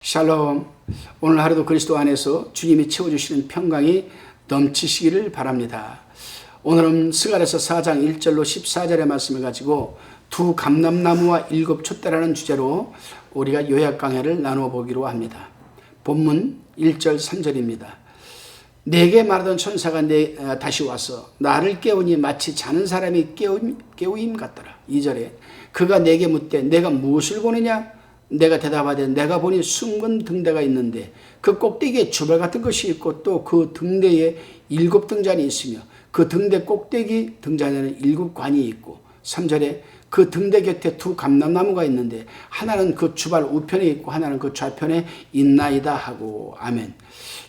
샬롬. 오늘 하루도 그리스도 안에서 주님이 채워주시는 평강이 넘치시기를 바랍니다. 오늘은 스가랴서 4장 1절로 14절의 말씀을 가지고 두 감람나무와 일곱 촛대라는 주제로 우리가 요약 강해를 나누어 보기로 합니다. 본문 1절 3절입니다. 내게 말하던 천사가 다시 와서 나를 깨우니 마치 자는 사람이 깨우임 같더라. 2절에 그가 내게 묻되 내가 무엇을 보느냐? 내가 대답하되 내가 보니 숭근 등대가 있는데 그 꼭대기에 주발 같은 것이 있고 또 그 등대에 일곱 등잔이 있으며 그 등대 꼭대기 등잔에는 일곱 관이 있고 3절에 그 등대 곁에 두 감람나무가 있는데 하나는 그 주발 우편에 있고 하나는 그 좌편에 있나이다 하고. 아멘.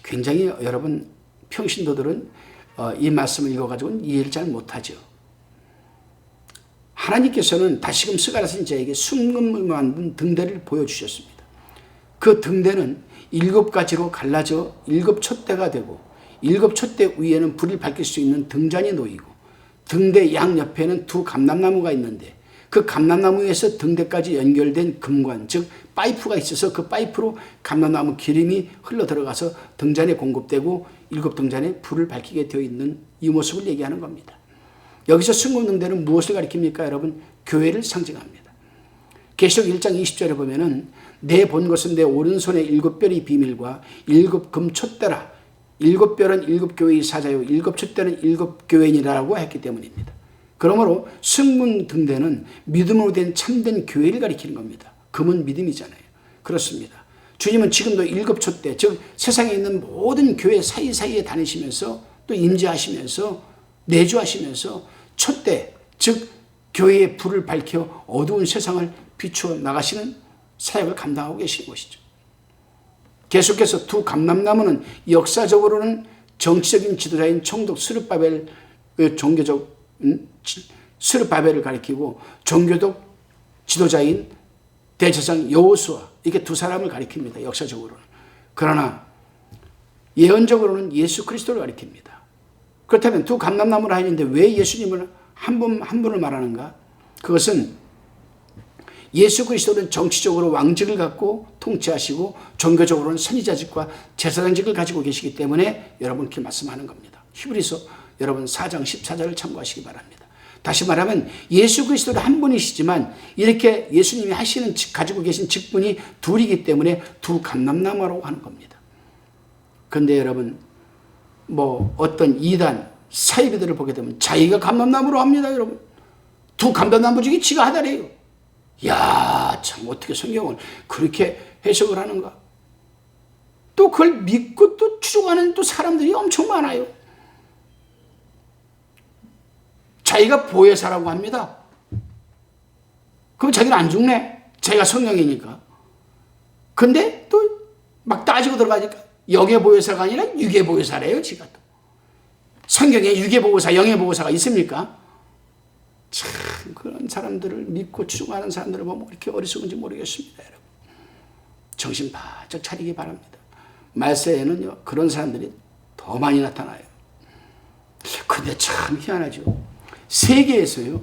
굉장히 여러분 평신도들은 이 말씀을 읽어가지고는 이해를 잘 못하죠. 하나님께서는 다시금 스가랴 선지자에게 순금을 만든 등대를 보여주셨습니다. 그 등대는 일곱 가지로 갈라져 일곱 촛대가 되고 일곱 촛대 위에는 불을 밝힐 수 있는 등잔이 놓이고 등대 양옆에는 두 감람나무가 있는데 그 감람나무에서 등대까지 연결된 금관 즉 파이프가 있어서 그 파이프로 감람나무 기름이 흘러 들어가서 등잔에 공급되고 일곱 등잔에 불을 밝히게 되어 있는 이 모습을 얘기하는 겁니다. 여기서 순금등대는 무엇을 가리킵니까? 여러분, 교회를 상징합니다. 계시록 1장 20절에 보면은 내 본 것은 내 오른손에 일곱 별의 비밀과 일곱 금 촛대라. 일곱 별은 일곱 교회의 사자요 일곱 촛대는 일곱 교회인이라고 했기 때문입니다. 그러므로 순금등대는 믿음으로 된 참된 교회를 가리키는 겁니다. 금은 믿음이잖아요. 그렇습니다. 주님은 지금도 일곱 촛대 즉 세상에 있는 모든 교회 사이사이에 다니시면서 또 임재하시면서 내주하시면서 촛대 즉 교회의 불을 밝혀 어두운 세상을 비추어 나가시는 사역을 감당하고 계시는 것이죠. 계속해서 두 감람나무는 역사적으로는 정치적인 지도자인 총독 스룹바벨 종교적 스룹바벨을 가리키고 종교적 지도자인 대제사장 여호수아 이렇게 두 사람을 가리킵니다. 역사적으로는. 그러나 예언적으로는 예수 그리스도를 가리킵니다. 그렇다면 두 감람나무를 하는데 왜 예수님을 한 분을 말하는가? 그것은 예수 그리스도는 정치적으로 왕직을 갖고 통치하시고 종교적으로는 선지자직과 제사장직을 가지고 계시기 때문에 여러분께 말씀하는 겁니다. 히브리서 여러분 4장 14절을 참고하시기 바랍니다. 다시 말하면 예수 그리스도는 한 분이시지만 이렇게 예수님이 가지고 계신 직분이 둘이기 때문에 두 감람나무라고 하는 겁니다. 그런데 여러분 어떤 이단 사이비들을 보게 되면 자기가 감람나무로 합니다. 여러분 두 감람나무 중에 지가 하나래요. 야, 참 어떻게 성경을 그렇게 해석을 하는가. 또 그걸 믿고 또 추종하는 또 사람들이 엄청 많아요. 자기가 보혜사라고 합니다. 그럼 자기는 안 죽네. 자기가 성령이니까. 근데 또 막 따지고 들어가니까 영의 보혜사가 아니라 육의 보혜사래요. 지가 또. 성경에 육의 보혜사, 영의 보혜사가 있습니까? 참 그런 사람들을 믿고 추종하는 사람들을 보면 이렇게 어리석은지 모르겠습니다. 여러분. 정신 바짝 차리기 바랍니다. 말세에는요 그런 사람들이 더 많이 나타나요. 근데 참 희한하죠. 세계에서요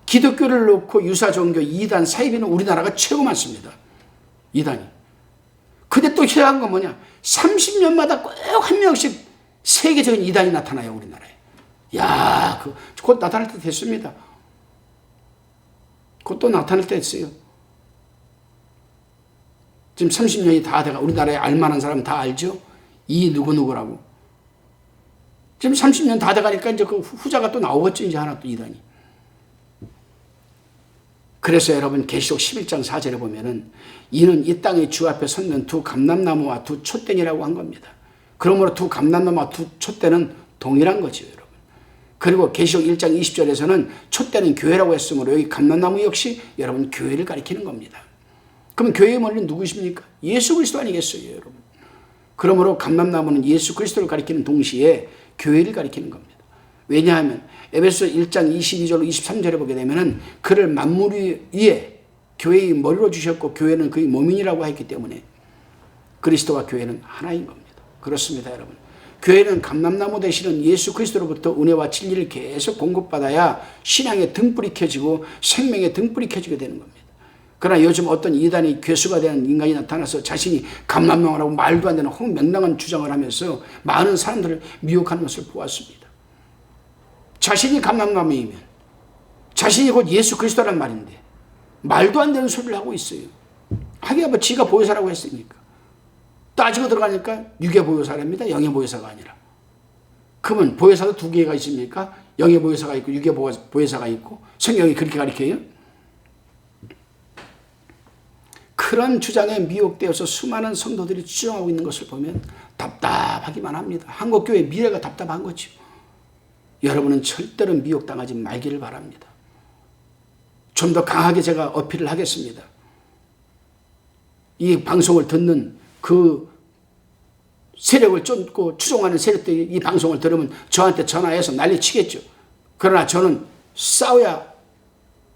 기독교를 놓고 유사종교, 이단, 사이비는 우리나라가 최고 많습니다. 이단이. 근데 또 희한한 건 뭐냐? 30년마다 꼭 한 명씩 세계적인 이단이 나타나요, 우리나라에. 야, 곧 나타날 때 됐습니다. 곧 또 나타날 때 됐어요. 지금 30년이 다 돼가 우리나라에 알만한 사람 다 알죠? 이 누구누구라고. 지금 30년 다 돼가니까 이제 그 후자가 또 나오겠죠, 이제 하나 또 이단이. 그래서 여러분 계시록 11장 4절에 보면은 이는 이 땅의 주 앞에 섰는 두 감람나무와 두 촛대니라고 한 겁니다. 그러므로 두 감람나무와 두 촛대는 동일한 거죠, 여러분. 그리고 계시록 1장 20절에서는 촛대는 교회라고 했으므로 여기 감람나무 역시 여러분 교회를 가리키는 겁니다. 그럼 교회의 머리는 누구십니까? 예수 그리스도 아니겠어요, 여러분. 그러므로 감람나무는 예수 그리스도를 가리키는 동시에 교회를 가리키는 겁니다. 왜냐하면 에베소 1장 22절로 23절에 보게 되면은 그를 만물 위에 교회의 머리로 주셨고 교회는 그의 몸이라고 했기 때문에 그리스도와 교회는 하나인 겁니다. 그렇습니다, 여러분. 교회는 감람나무 되시는 예수 그리스도로부터 은혜와 진리를 계속 공급받아야 신앙의 등불이 켜지고 생명의 등불이 켜지게 되는 겁니다. 그러나 요즘 어떤 이단이 괴수가 된 인간이 나타나서 자신이 감람나무라고 하고 말도 안 되는 홍명랑한 주장을 하면서 많은 사람들을 미혹하는 것을 보았습니다. 자신이 감람나무이면 자신이 곧 예수 그리스도란 말인데 말도 안 되는 소리를 하고 있어요. 하기야 뭐 지가 보혜사라고 했으니까. 따지고 들어가니까 육의 보혜사랍니다. 영의 보혜사가 아니라. 그러면 보혜사도 두 개가 있습니까? 영의 보혜사가 있고 육의 보혜사가 있고 성경이 그렇게 가르쳐요? 그런 주장에 미혹되어서 수많은 성도들이 추정하고 있는 것을 보면 답답하기만 합니다. 한국교회의 미래가 답답한 거죠. 여러분은 절대로 미혹당하지 말기를 바랍니다. 좀 더 강하게 제가 어필을 하겠습니다. 이 방송을 듣는 그 세력을 쫓고 추종하는 세력들이 이 방송을 들으면 저한테 전화해서 난리치겠죠. 그러나 저는 싸워야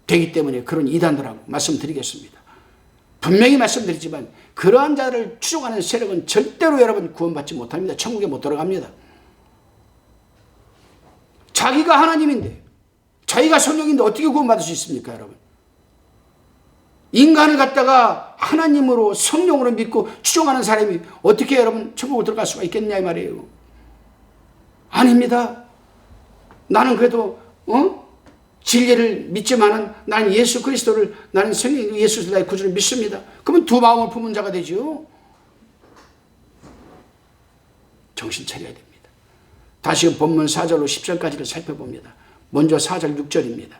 되기 때문에 그런 이단들하고 말씀드리겠습니다. 분명히 말씀드리지만 그러한 자를 추종하는 세력은 절대로 여러분 구원받지 못합니다. 천국에 못 들어갑니다. 자기가 하나님인데 자기가 성령인데 어떻게 구원받을 수 있습니까, 여러분? 인간을 갖다가 하나님으로 성령으로 믿고 추종하는 사람이 어떻게 여러분 천국에 들어갈 수가 있겠냐 이 말이에요. 아닙니다. 나는 그래도 진리를 믿지만은 나는 예수 그리스도를 나는 성령 예수 나의 구주를 믿습니다. 그러면 두 마음을 품은 자가 되죠. 정신 차려야 됩니다. 다시 본문 4절로 10절까지를 살펴봅니다. 먼저 4절 6절입니다.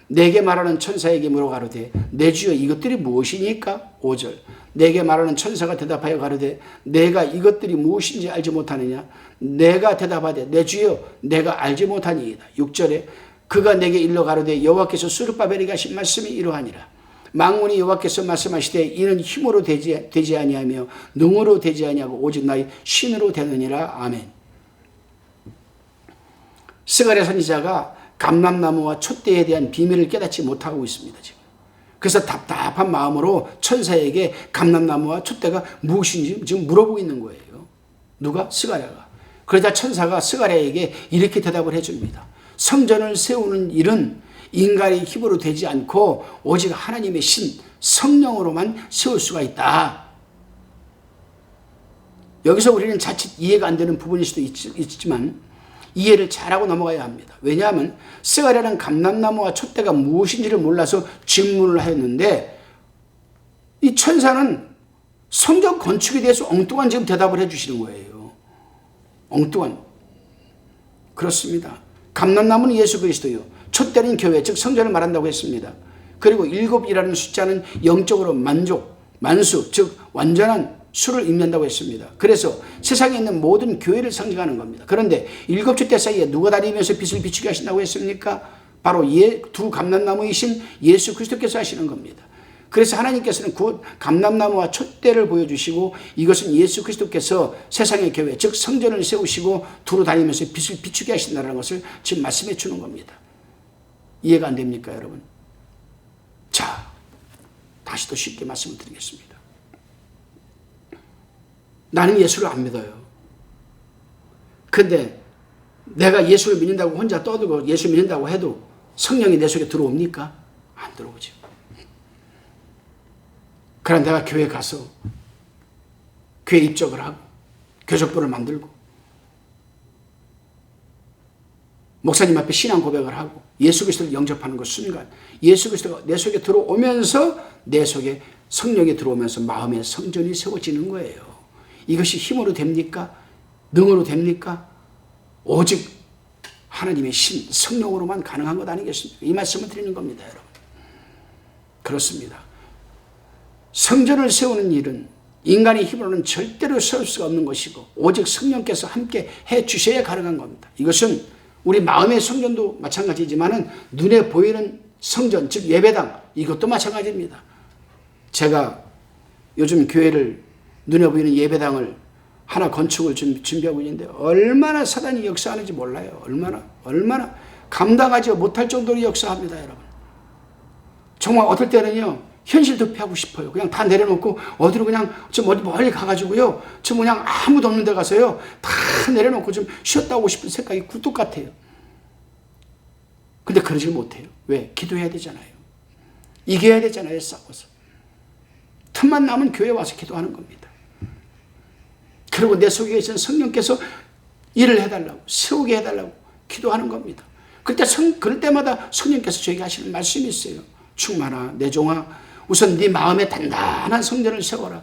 내게 말하는 천사에게 물어 가로되 내 주여 이것들이 무엇이니까? 5절 내게 말하는 천사가 대답하여 가로되 내가 이것들이 무엇인지 알지 못하느냐? 내가 대답하되 내 주여 내가 알지 못하니이다. 6절에 그가 내게 일러 가로되 여호와께서 스룹바벨에게 하신 말씀이 이러하니라. 만군이 여호와께서 말씀하시되 이는 힘으로 되지 아니하며 능으로 되지 아니하고 오직 나의 신으로 되느니라. 아멘. 스가랴 선지자가 감람나무와 촛대에 대한 비밀을 깨닫지 못하고 있습니다. 지금. 그래서 답답한 마음으로 천사에게 감람나무와 촛대가 무엇인지 지금 물어보고 있는 거예요. 누가? 스가랴가. 그러자 천사가 스가랴에게 이렇게 대답을 해줍니다. 성전을 세우는 일은 인간의 힘으로 되지 않고 오직 하나님의 신 성령으로만 세울 수가 있다. 여기서 우리는 자칫 이해가 안 되는 부분일 수도 있지만 이해를 잘하고 넘어가야 합니다. 왜냐하면 스가랴는 감람나무와 촛대가 무엇인지를 몰라서 질문을 하였는데 이 천사는 성전 건축에 대해서 엉뚱한 지금 대답을 해주시는 거예요. 엉뚱한. 그렇습니다. 감람나무는 예수 그리스도요. 촛대는 교회, 즉 성전을 말한다고 했습니다. 그리고 7이라는 숫자는 영적으로 만수, 즉 완전한 수를 의미한다고 했습니다. 그래서 세상에 있는 모든 교회를 상징하는 겁니다. 그런데 7촛대 사이에 누가 다니면서 빛을 비추게 하신다고 했습니까? 바로 두 감람나무이신 예수 그리스도께서 하시는 겁니다. 그래서 하나님께서는 그 감람나무와 촛대를 보여주시고 이것은 예수 그리스도께서 세상의 교회, 즉 성전을 세우시고 두루 다니면서 빛을 비추게 하신다는 것을 지금 말씀해 주는 겁니다. 이해가 안 됩니까, 여러분? 자, 다시 더 쉽게 말씀을 드리겠습니다. 나는 예수를 안 믿어요. 근데 내가 예수를 믿는다고 혼자 떠들고 예수 믿는다고 해도 성령이 내 속에 들어옵니까? 안 들어오죠. 그럼 내가 교회 가서 교회 입적을 하고 교적부를 만들고 목사님 앞에 신앙 고백을 하고 예수 그리스도를 영접하는 그 순간 예수 그리스도가 내 속에 들어오면서 내 속에 성령이 들어오면서 마음의 성전이 세워지는 거예요. 이것이 힘으로 됩니까? 능으로 됩니까? 오직 하나님의 신, 성령으로만 가능한 것 아니겠습니까? 이 말씀을 드리는 겁니다, 여러분. 그렇습니다. 성전을 세우는 일은 인간의 힘으로는 절대로 세울 수가 없는 것이고 오직 성령께서 함께 해 주셔야 가능한 겁니다. 이것은 우리 마음의 성전도 마찬가지지만 눈에 보이는 성전, 즉 예배당, 이것도 마찬가지입니다. 제가 요즘 교회를 눈에 보이는 예배당을 하나 건축을 준비하고 있는데 얼마나 사단이 역사하는지 몰라요. 얼마나 감당하지 못할 정도로 역사합니다, 여러분. 정말 어떨 때는요, 현실 도피하고 싶어요. 그냥 다 내려놓고 어디로 그냥 좀 어디 멀리 가가지고요, 좀 그냥 아무도 없는 데 가서요, 다 내려놓고 좀 쉬었다 오고 싶은 생각이 굴뚝 같아요. 근데 그러질 못해요. 왜? 기도해야 되잖아요. 이겨야 되잖아요, 싸워서. 틈만 나면 교회 와서 기도하는 겁니다. 그리고 내 속에 계신 성령께서 일을 해달라고, 세우게 해달라고 기도하는 겁니다. 그럴 때마다 성령께서 저에게 하시는 말씀이 있어요. 충만아, 내 종아, 우선 네 마음에 단단한 성전을 세워라.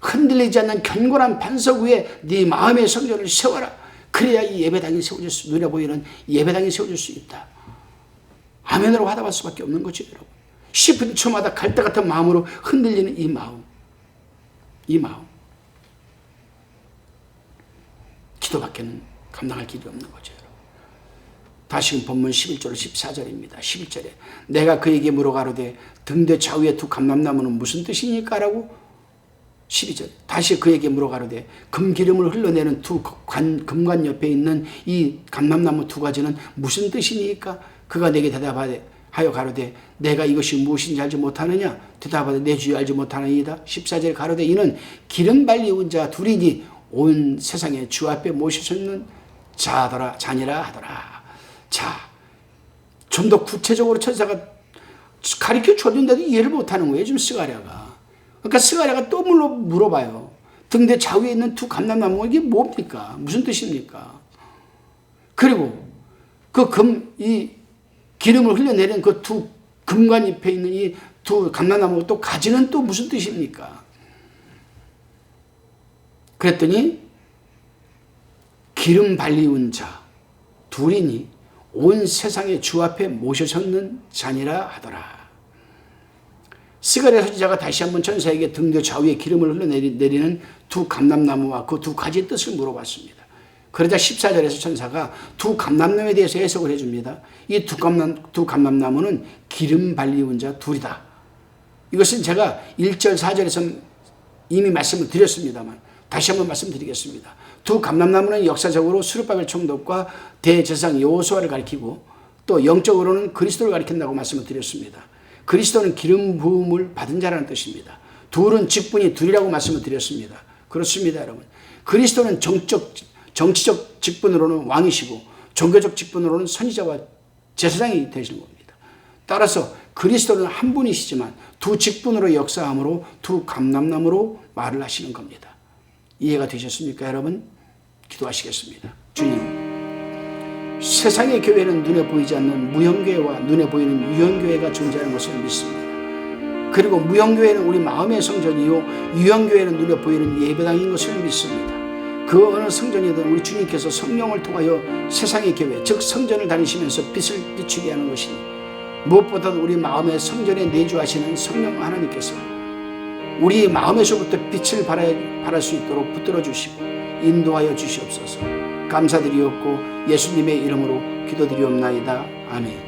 흔들리지 않는 견고한 반석 위에 네 마음의 성전을 세워라. 그래야 이 예배당이 세워질 수, 눈에 보이는 예배당이 세워질 수 있다. 아멘으로 화답할 수밖에 없는 거죠, 여러분. 10분초마다 갈대 같은 마음으로 흔들리는 이 마음. 기도밖에는 감당할 길이 없는 거죠, 여러분. 다시금 본문 11절 14절입니다. 11절에 내가 그에게 물어가로되 등대 좌우에 두 감람나무는 무슨 뜻이니까? 라고 12절 다시 그에게 물어가로되 금기름을 흘러내는 두 금관 옆에 있는 이 감람나무 두 가지는 무슨 뜻이니까? 그가 내게 대답하여 가로되 내가 이것이 무엇인지 알지 못하느냐? 대답하되 내 주여 알지 못하느니이다. 14절에 가로되 이는 기름 발리운 자 둘이니 온 세상에 주 앞에 모셔서는 자니라 하더라. 자, 좀 더 구체적으로 천사가 가르쳐 줬는데도 이해를 못하는 거예요, 지금 스가랴가. 그러니까 스가랴가 또 물어봐요. 등대 좌우에 있는 두 감람나무가 이게 뭡니까? 무슨 뜻입니까? 그리고 이 기름을 흘려내린 그 두 금관잎에 있는 이 두 감람나무 또 가지는 또 무슨 뜻입니까? 그랬더니 기름 발리운 자 둘이니 온 세상의 주 앞에 모셔섰는 자니라 하더라. 스가랴 선지자가 다시 한번 천사에게 등대 좌우에 기름을 흘러내리는 두 감람나무와 그 두 가지의 뜻을 물어봤습니다. 그러자 14절에서 천사가 두 감람나무에 대해서 해석을 해줍니다. 이 두 감람나무는 기름 발리운 자 둘이다. 이것은 제가 1절 4절에서 이미 말씀을 드렸습니다만 다시 한번 말씀드리겠습니다. 두 감람나무는 역사적으로 수르바벨 총독과 대제사장 여호수아를 가리키고 또 영적으로는 그리스도를 가리킨다고 말씀을 드렸습니다. 그리스도는 기름 부음을 받은 자라는 뜻입니다. 둘은 직분이 둘이라고 말씀을 드렸습니다. 그렇습니다, 여러분. 그리스도는 정치적 직분으로는 왕이시고 종교적 직분으로는 선지자와 제사장이 되시는 겁니다. 따라서 그리스도는 한 분이시지만 두 직분으로 역사함으로 두 감람나무로 말을 하시는 겁니다. 이해가 되셨습니까, 여러분? 기도하시겠습니다. 주님, 세상의 교회는 눈에 보이지 않는 무형교회와 눈에 보이는 유형교회가 존재하는 것을 믿습니다. 그리고 무형교회는 우리 마음의 성전이요 유형교회는 눈에 보이는 예배당인 것을 믿습니다. 그 어느 성전이든 우리 주님께서 성령을 통하여 세상의 교회, 즉 성전을 다니시면서 빛을 비추게 하는 것이니 무엇보다도 우리 마음의 성전에 내주하시는 성령 하나님께서 우리 마음에서부터 빛을 발할 수 있도록 붙들어 주시고 인도하여 주시옵소서. 감사드리옵고 예수님의 이름으로 기도드리옵나이다. 아멘.